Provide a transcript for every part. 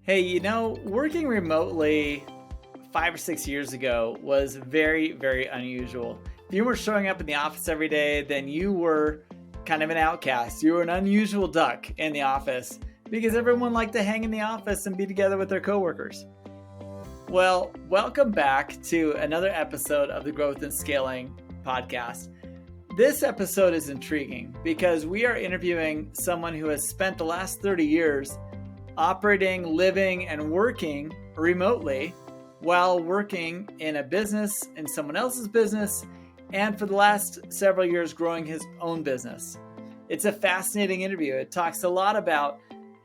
Hey, working remotely 5 or 6 years ago was very, very unusual. If you were showing up in the office every day, then you were kind of an outcast. You were an unusual duck in the office because everyone liked to hang in the office and be together with their coworkers. Well, welcome back to another episode of the Growth and Scaling podcast. This episode is intriguing because we are interviewing someone who has spent the last 30 years operating, living, and working remotely while working in a business, in someone else's business, and for the last several years growing his own business. It's a fascinating interview. It talks a lot about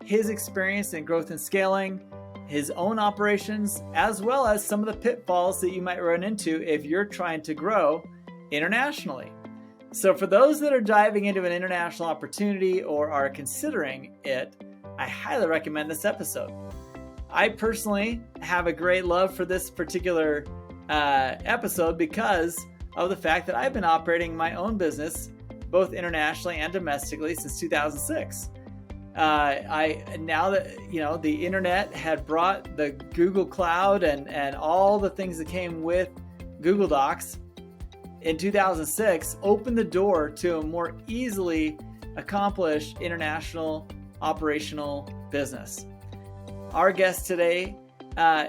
his experience in growth and scaling, his own operations, as well as some of the pitfalls that you might run into if you're trying to grow internationally. So for those that are diving into an international opportunity or are considering it, I highly recommend this episode. I personally have a great love for this particular episode because of the fact that I've been operating my own business both internationally and domestically since 2006. Now that the internet had brought the Google Cloud and all the things that came with Google Docs in 2006, opened the door to a more easily accomplished international operational business. Our guest today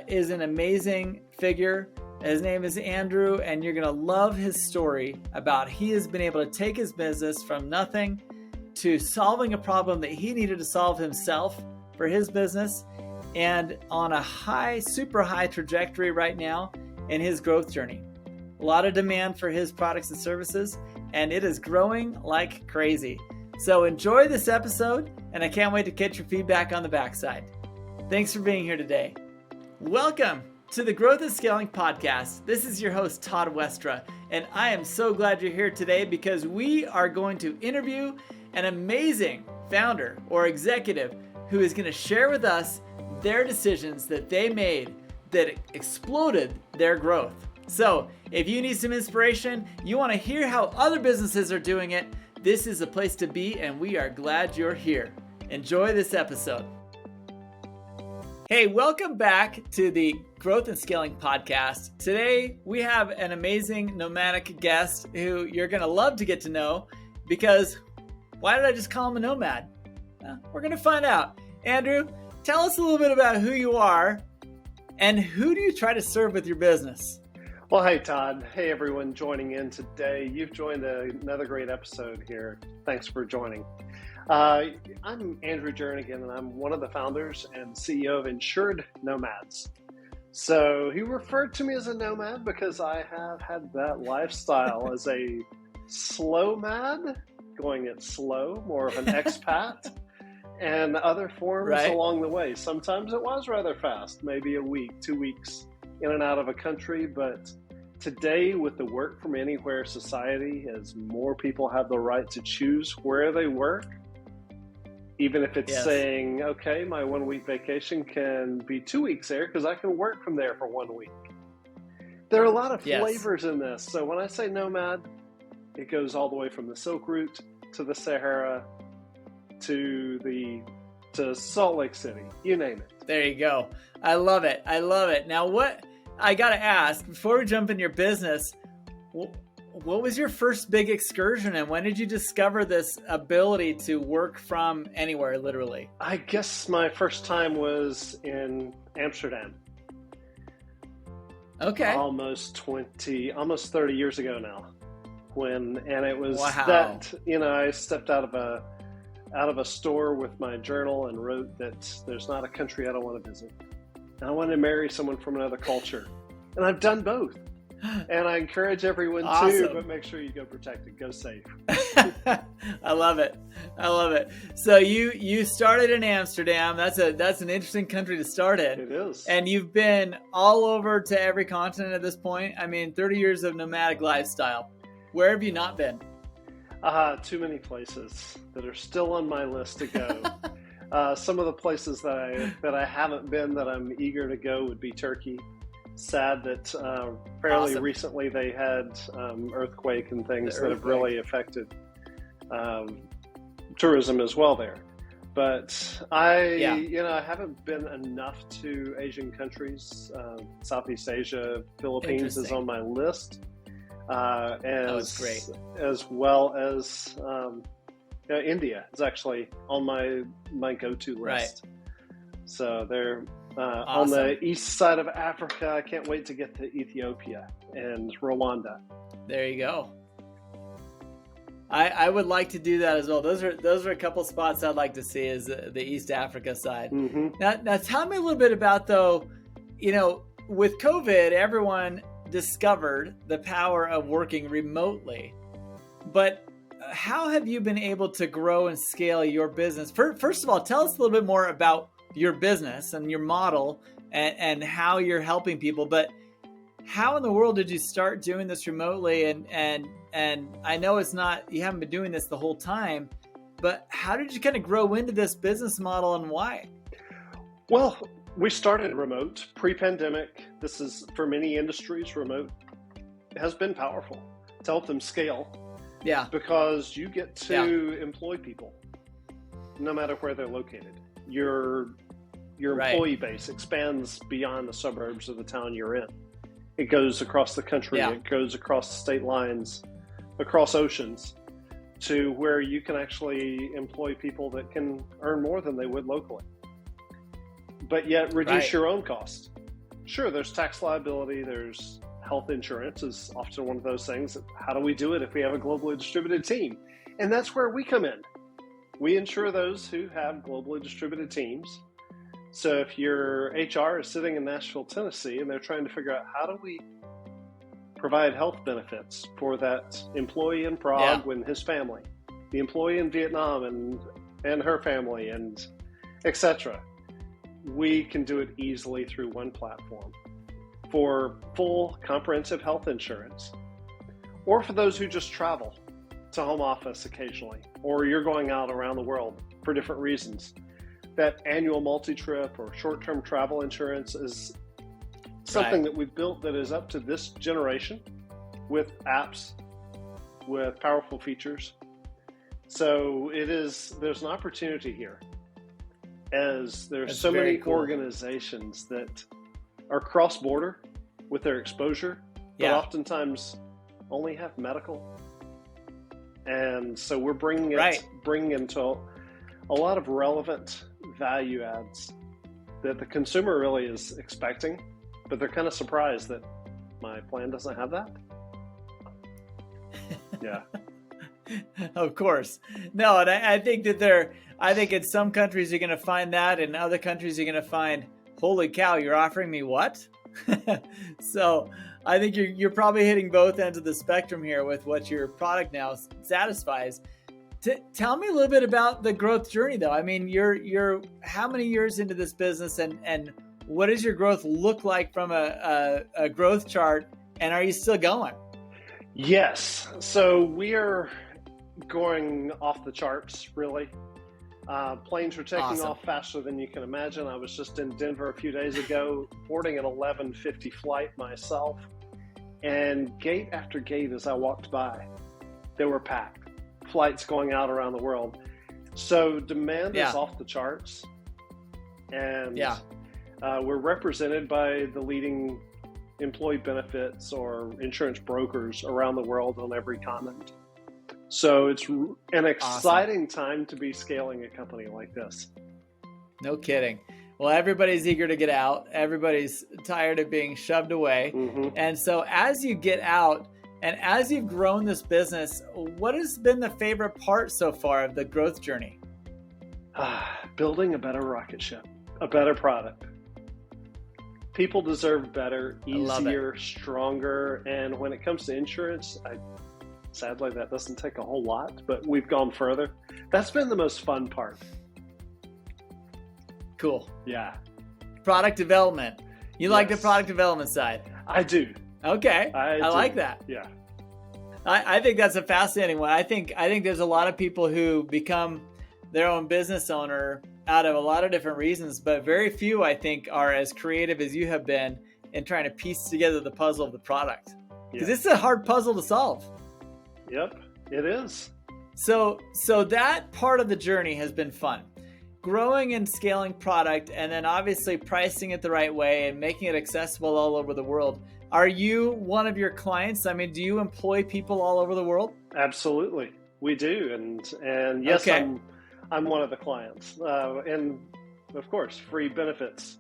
is an amazing figure. His name is Andrew, and you're going to love his story about he has been able to take his business from nothing to solving a problem that he needed to solve himself for his business, and on a super high trajectory right now in his growth journey. A lot of demand for his products and services, and it is growing like crazy. So enjoy this episode, and I can't wait to get your feedback on the backside. Thanks for being here today. Welcome to the Growth and Scaling podcast. This is your host, Todd Westra, and I am so glad you're here today because we are going to interview an amazing founder or executive who is going to share with us their decisions that they made that exploded their growth. So if you need some inspiration, you want to hear how other businesses are doing it, this is a place to be, and we are glad you're here. Enjoy this episode. Hey, welcome back to the Growth and Scaling podcast. Today, we have an amazing nomadic guest who you're going to love to get to know because why did I just call him a nomad? We're going to find out. Andrew, tell us a little bit about who you are and who do you try to serve with your business? Well, hey, Todd. Hey, everyone joining in today. You've joined another great episode here. Thanks for joining. I'm Andrew Jernigan, and I'm one of the founders and CEO of Insured Nomads. So he referred to me as a nomad because I have had that lifestyle as a slow mad, going it slow, more of an expat, and other forms along the way. Sometimes it was rather fast, maybe a week, 2 weeks in and out of a country, but today with the work from anywhere society, as more people have the right to choose where they work, even if it's saying, okay, my 1 week vacation can be 2 weeks there because I can work from there for 1 week. There are a lot of flavors in this. So when I say nomad, it goes all the way from the Silk Route to the Sahara to Salt Lake City, you name it. There you go. I love it. I love it. Now, what I got to ask, before we jump in your business, what was your first big excursion and when did you discover this ability to work from anywhere, literally? I guess my first time was in Amsterdam. Okay. Almost 30 years ago now. And it was that, I stepped out of a store with my journal and wrote that there's not a country I don't want to visit. And I want to marry someone from another culture. And I've done both. And I encourage everyone to, but make sure you go protected, go safe. I love it. I love it. So you started in Amsterdam. That's an interesting country to start in. It is. And you've been all over to every continent at this point. 30 years of nomadic lifestyle. Where have you not been? Too many places that are still on my list to go. Some of the places that I haven't been that I'm eager to go would be Turkey. Sad that fairly recently they had earthquake and things that have really affected tourism as well there. But I haven't been enough to Asian countries. Southeast Asia, Philippines is on my list. That's great. As well as India is actually on my go-to list. Right. So they're Awesome. on the east side of Africa. I can't wait to get to Ethiopia and Rwanda. There you go. I would like to do that as well. Those are a couple spots I'd like to see, is the East Africa side. Mm-hmm. Now tell me a little bit about, though, with COVID, everyone discovered the power of working remotely. But how have you been able to grow and scale your business? First of all, tell us a little bit more about your business and your model and how you're helping people. But how in the world did you start doing this remotely? And I know you haven't been doing this the whole time, but how did you kind of grow into this business model, and why? Well, we started remote pre-pandemic. This is, for many industries, remote has been powerful to help them scale. Yeah. Because you get to employ people no matter where they're located. Your employee base expands beyond the suburbs of the town you're in. It goes across the country. Yeah. It goes across state lines, across oceans, to where you can actually employ people that can earn more than they would locally, but yet reduce your own cost. Sure, there's tax liability, there's health insurance is often one of those things. How do we do it if we have a globally distributed team? And that's where we come in. We insure those who have globally distributed teams. So if your HR is sitting in Nashville, Tennessee, and they're trying to figure out how do we provide health benefits for that employee in Prague and his family, the employee in Vietnam and her family, and etc., we can do it easily through one platform for full comprehensive health insurance, or for those who just travel to home office occasionally, or you're going out around the world for different reasons. That annual multi-trip or short-term travel insurance is something that we've built that is up to this generation, with apps, with powerful features. So there's an opportunity here, as there's so many organizations that are cross-border with their exposure, but oftentimes only have medical. And so we're bringing into a lot of relevant value adds that the consumer really is expecting, but they're kind of surprised that my plan doesn't have that. Yeah. Of course. No, and I think that I think in some countries you're going to find that, in other countries you're going to find, holy cow, you're offering me what? So I think you're probably hitting both ends of the spectrum here with what your product now satisfies. Tell me a little bit about the growth journey, though. I mean, you're how many years into this business, and what does your growth look like from a growth chart, and are you still going? Yes. So we are going off the charts, really. Planes are taking off faster than you can imagine. I was just in Denver a few days ago, boarding an 11:50 flight myself, and gate after gate as I walked by, they were packed. Flights going out around the world. So demand is off the charts, and we're represented by the leading employee benefits or insurance brokers around the world on every continent. So it's an exciting time to be scaling a company like this. No kidding. Well, everybody's eager to get out. Everybody's tired of being shoved away. Mm-hmm. And so as you get out and as you've grown this business, what has been the favorite part so far of the growth journey? Building a better rocket ship, a better product. People deserve better, easier, stronger. And when it comes to insurance, sadly, that doesn't take a whole lot, but we've gone further. That's been the most fun part. Cool. Yeah. Product development. You like the product development side? I do. Okay. I like that. Yeah. I think that's a fascinating one. I think there's a lot of people who become their own business owner out of a lot of different reasons, but very few, I think, are as creative as you have been in trying to piece together the puzzle of the product. Because this is a hard puzzle to solve. Yep, it is. So that part of the journey has been fun. growing and scaling product and then obviously pricing it the right way and making it accessible all over the world. Are you one of your clients? I mean, do you employ people all over the world? Absolutely, we do, and yes, okay. I'm one of the clients, and of course, free benefits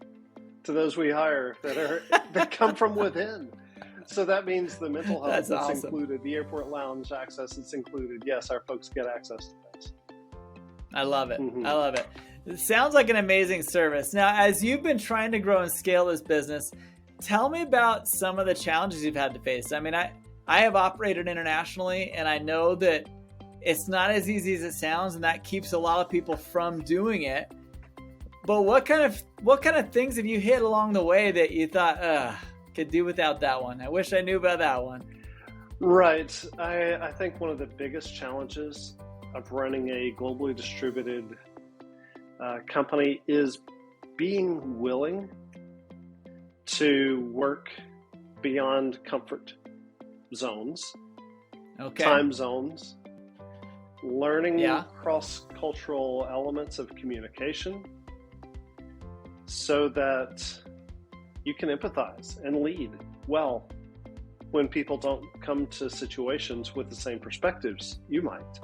to those we hire that come from within. So that means the mental health that's awesome. Included, the airport lounge access is included. Yes, our folks get access to those. I love it. I love it. It sounds like an amazing service. Now, as you've been trying to grow and scale this business, tell me about some of the challenges you've had to face. I mean, I have operated internationally, and I know that it's not as easy as it sounds, and that keeps a lot of people from doing it. But what kind of things have you hit along the way that you thought, could do without that one? I wish I knew about that one. Right. I think one of the biggest challenges of running a globally distributed company is being willing to work beyond comfort zones, time zones, learning cross-cultural elements of communication so that you can empathize and lead well when people don't come to situations with the same perspectives you might.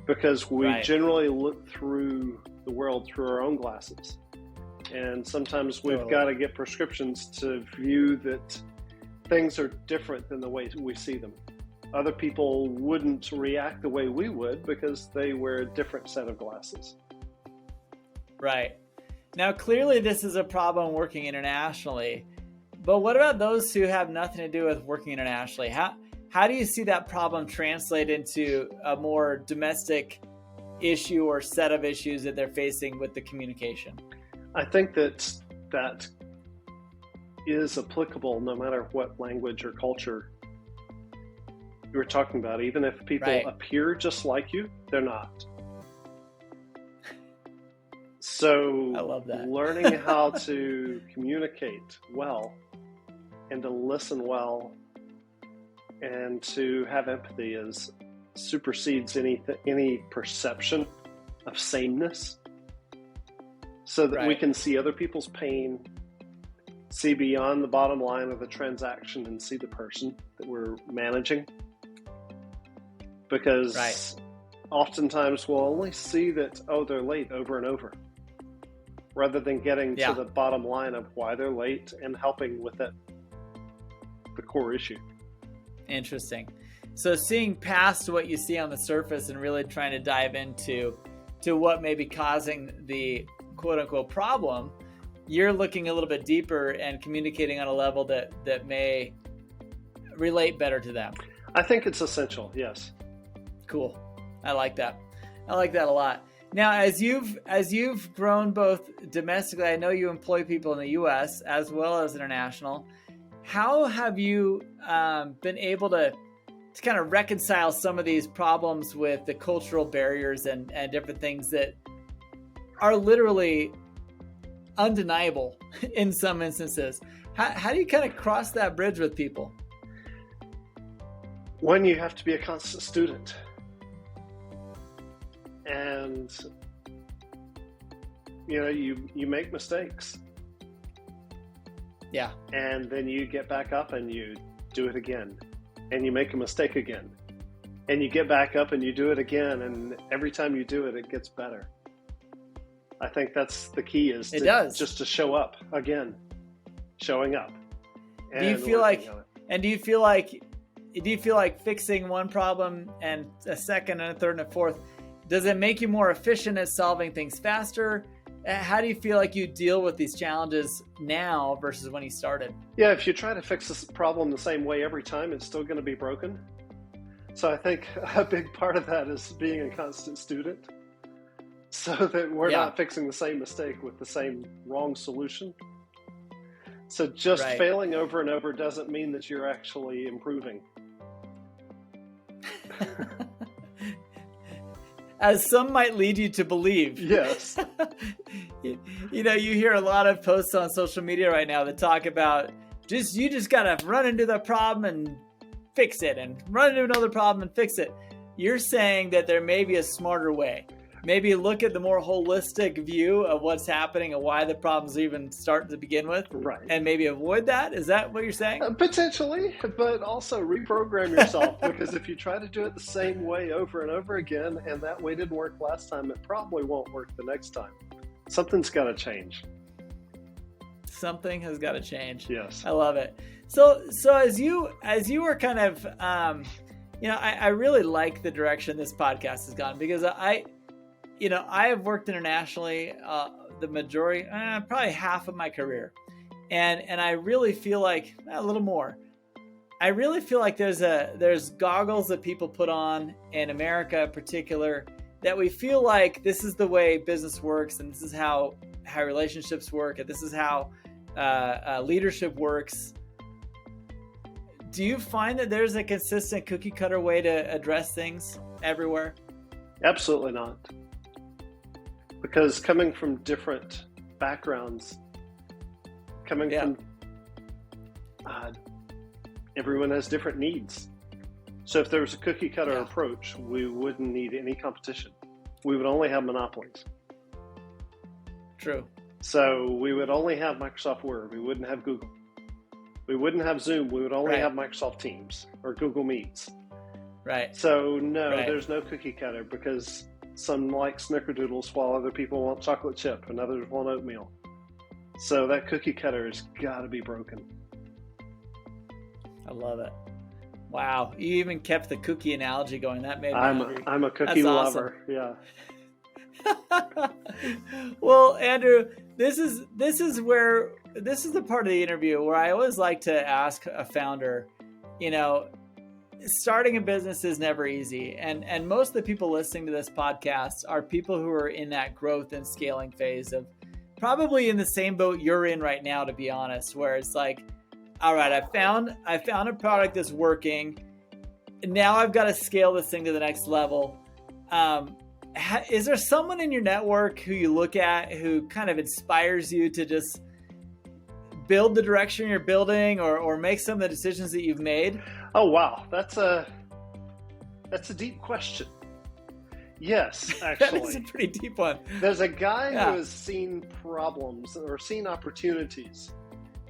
Because we generally look through the world through our own glasses. And sometimes we've got to get prescriptions to view that things are different than the way we see them. Other people wouldn't react the way we would because they wear a different set of glasses. Right. Now, clearly this is a problem working internationally, but what about those who have nothing to do with working internationally? How do you see that problem translate into a more domestic issue or set of issues that they're facing with the communication? I think that is applicable no matter what language or culture you're talking about. Even if people appear just like you, they're not. So I love that. Learning how to communicate well and to listen well and to have empathy supersedes any perception of sameness, so that we can see other people's pain, see beyond the bottom line of the transaction, and see the person that we're managing. Because oftentimes we'll only see that, they're late over and over, rather than getting to the bottom line of why they're late and helping with the core issue. Interesting. So seeing past what you see on the surface and really trying to dive into what may be causing the quote unquote problem, you're looking a little bit deeper and communicating on a level that may relate better to them. I think it's essential. Yes. Cool. I like that. I like that a lot. Now, as you've grown both domestically, I know you employ people in the US as well as international. How have you been able to kind of reconcile some of these problems with the cultural barriers and different things that are literally undeniable in some instances? How do you kind of cross that bridge with people? When you have to be a constant student. And you make mistakes. Yeah. And then you get back up and you do it again. And you make a mistake again. And you get back up and you do it again. And every time you do it, it gets better. I think that's the key is just to show up again. Showing up. Do you feel like fixing one problem and a second and a third and a fourth, does it make you more efficient at solving things faster? How do you feel like you deal with these challenges now versus when you started? Yeah, if you try to fix this problem the same way every time, it's still going to be broken. So I think a big part of that is being a constant student so that we're not fixing the same mistake with the same wrong solution. So just failing over and over doesn't mean that you're actually improving. As some might lead you to believe. Yes. You hear a lot of posts on social media right now that talk about you just got to run into the problem and fix it, and run into another problem and fix it. You're saying that there may be a smarter way. maybe look at the more holistic view of what's happening and why the problems even start to begin with, Right. and maybe avoid that. Is that what you're saying? Potentially, but also reprogram yourself, because if you try to do it the same way over and over again, and that way didn't work last time, it probably won't work the next time. Something's got to change. Something has got to change. Yes. I love it. So as you were kind of, I really like the direction this podcast has gone, because I have worked internationally the majority, probably half of my career. And I really feel like a little more. I really feel like there's goggles that people put on in America in particular, that we feel like this is the way business works, and this is how relationships work, and this is how leadership works. Do you find that there's a consistent cookie cutter way to address things everywhere? Absolutely not. Because coming from different backgrounds, everyone has different needs. So if there was a cookie cutter approach, we wouldn't need any competition. We would only have monopolies. True. So we would only have Microsoft Word. We wouldn't have Google. We wouldn't have Zoom. We would only have Microsoft Teams or Google Meets. Right. So there's no cookie cutter, because some like snickerdoodles while other people want chocolate chip and others want oatmeal. So that cookie cutter has got to be broken. I love it. Wow. You even kept the cookie analogy going. That made me hungry. I'm a cookie lover. Awesome. Yeah. Well, Andrew, this is the part of the interview where I always like to ask a founder, starting a business is never easy. And most of the people listening to this podcast are people who are in that growth and scaling phase, of probably in the same boat you're in right now, to be honest, where it's like, all right, I found a product that's working. Now I've got to scale this thing to the next level. Is there someone in your network who you look at who kind of inspires you to just build the direction you're building, or make some of the decisions that you've made? Oh, wow. That's a deep question. Yes, actually. That is a pretty deep one. There's a guy who has seen problems or seen opportunities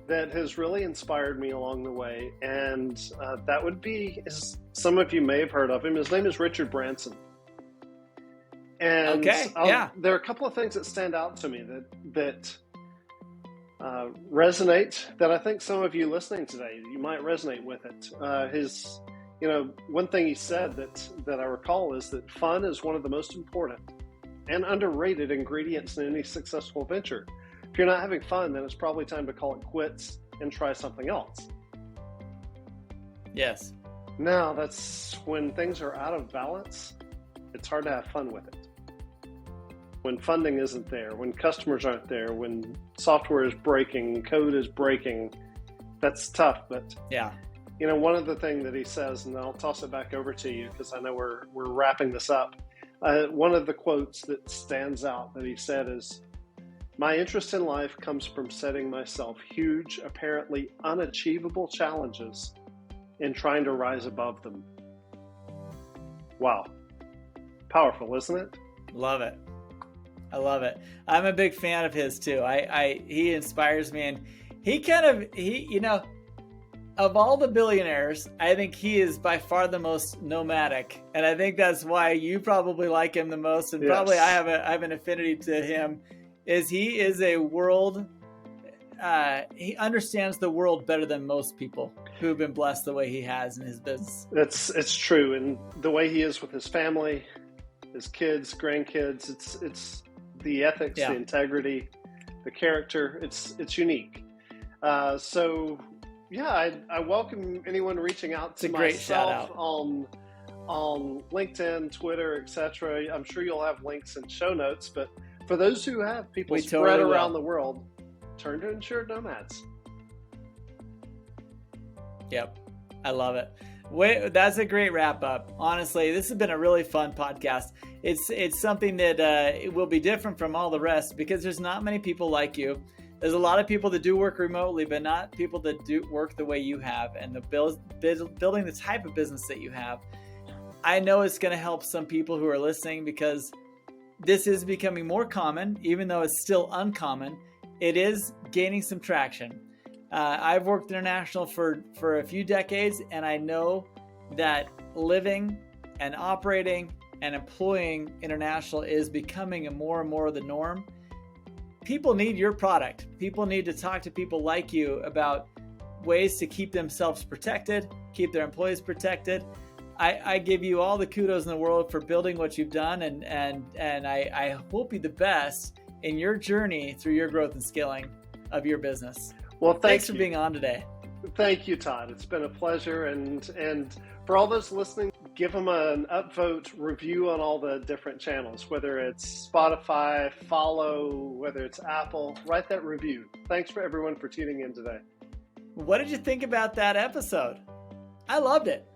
that has really inspired me along the way. And that would be, some of you may have heard of him. His name is Richard Branson. And there are a couple of things that stand out to me that resonate, that I think some of you listening today, you might resonate with it. One thing he said that I recall is that fun is one of the most important and underrated ingredients in any successful venture. If you're not having fun, then it's probably time to call it quits and try something else. Yes. Now, that's when things are out of balance, it's hard to have fun with it. When funding isn't there, when customers aren't there, when software is breaking, code is breaking, that's tough. But one of the things that he says, and I'll toss it back over to you because I know we're wrapping this up. One of the quotes that stands out that he said is, "My interest in life comes from setting myself huge, apparently unachievable challenges and trying to rise above them." Wow. Powerful, isn't it? Love it. I love it. I'm a big fan of his too. He inspires me, and he of all the billionaires, I think he is by far the most nomadic, and I think that's why you probably like him the most, and probably I have an affinity to him. Is he is a world? He understands the world better than most people who have been blessed the way he has in his business. It's true, and the way he is with his family, his kids, grandkids, it's the ethics, the integrity, the character. It's unique. I welcome anyone reaching out to myself on LinkedIn, Twitter, etc. I'm sure you'll have links and show notes, but for those who have people spread around the world, turn to Insured Nomads. Yep. I love it. That's a great wrap up. Honestly, this has been a really fun podcast. It's something that it will be different from all the rest because there's not many people like you. There's a lot of people that do work remotely, but not people that do work the way you have and building the type of business that you have. I know it's going to help some people who are listening because this is becoming more common, even though it's still uncommon. It is gaining some traction. I've worked international for a few decades, and I know that living and operating and employing international is becoming more and more of the norm. People need your product. People need to talk to people like you about ways to keep themselves protected, keep their employees protected. I give you all the kudos in the world for building what you've done, and I hope you the best in your journey through your growth and scaling of your business. Well, thanks for being on today. Thank you, Todd. It's been a pleasure. And for all those listening, give them an upvote review on all the different channels, whether it's Spotify, follow, whether it's Apple, write that review. Thanks for everyone for tuning in today. What did you think about that episode? I loved it.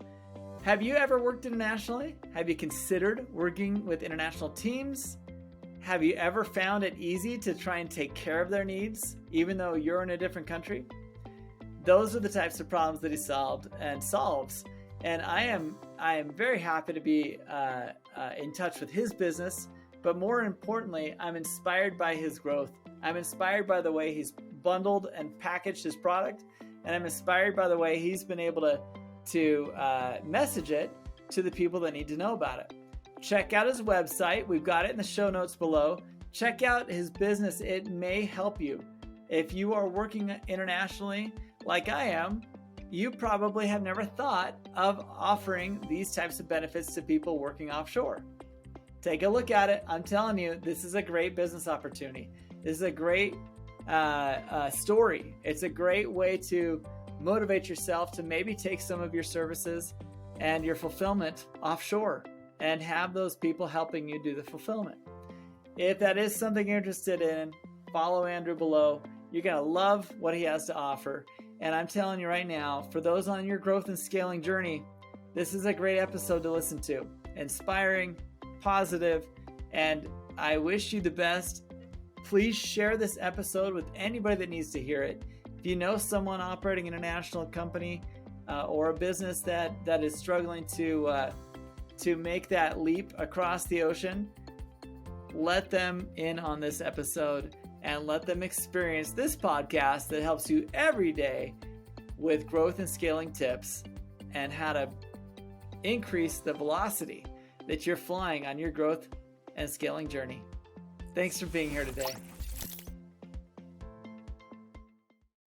Have you ever worked internationally? Have you considered working with international teams? Have you ever found it easy to try and take care of their needs, even though you're in a different country? Those are the types of problems that he solved and solves. And I am very happy to be in touch with his business, but more importantly, I'm inspired by his growth. I'm inspired by the way he's bundled and packaged his product, and I'm inspired by the way he's been able to message it to the people that need to know about it. Check out his website. We've got it in the show notes below. Check out his business. It may help you. If you are working internationally like I am, you probably have never thought of offering these types of benefits to people working offshore. Take a look at it. I'm telling you, this is a great business opportunity. This is a great story. It's a great way to motivate yourself to maybe take some of your services and your fulfillment offshore and have those people helping you do the fulfillment. If that is something you're interested in, follow Andrew below. You're going to love what he has to offer. And I'm telling you right now, for those on your growth and scaling journey, this is a great episode to listen to. Inspiring, positive, and I wish you the best. Please share this episode with anybody that needs to hear it. If you know someone operating an international company or a business that is struggling to make that leap across the ocean, let them in on this episode and let them experience this podcast that helps you every day with growth and scaling tips and how to increase the velocity that you're flying on your growth and scaling journey. Thanks for being here today.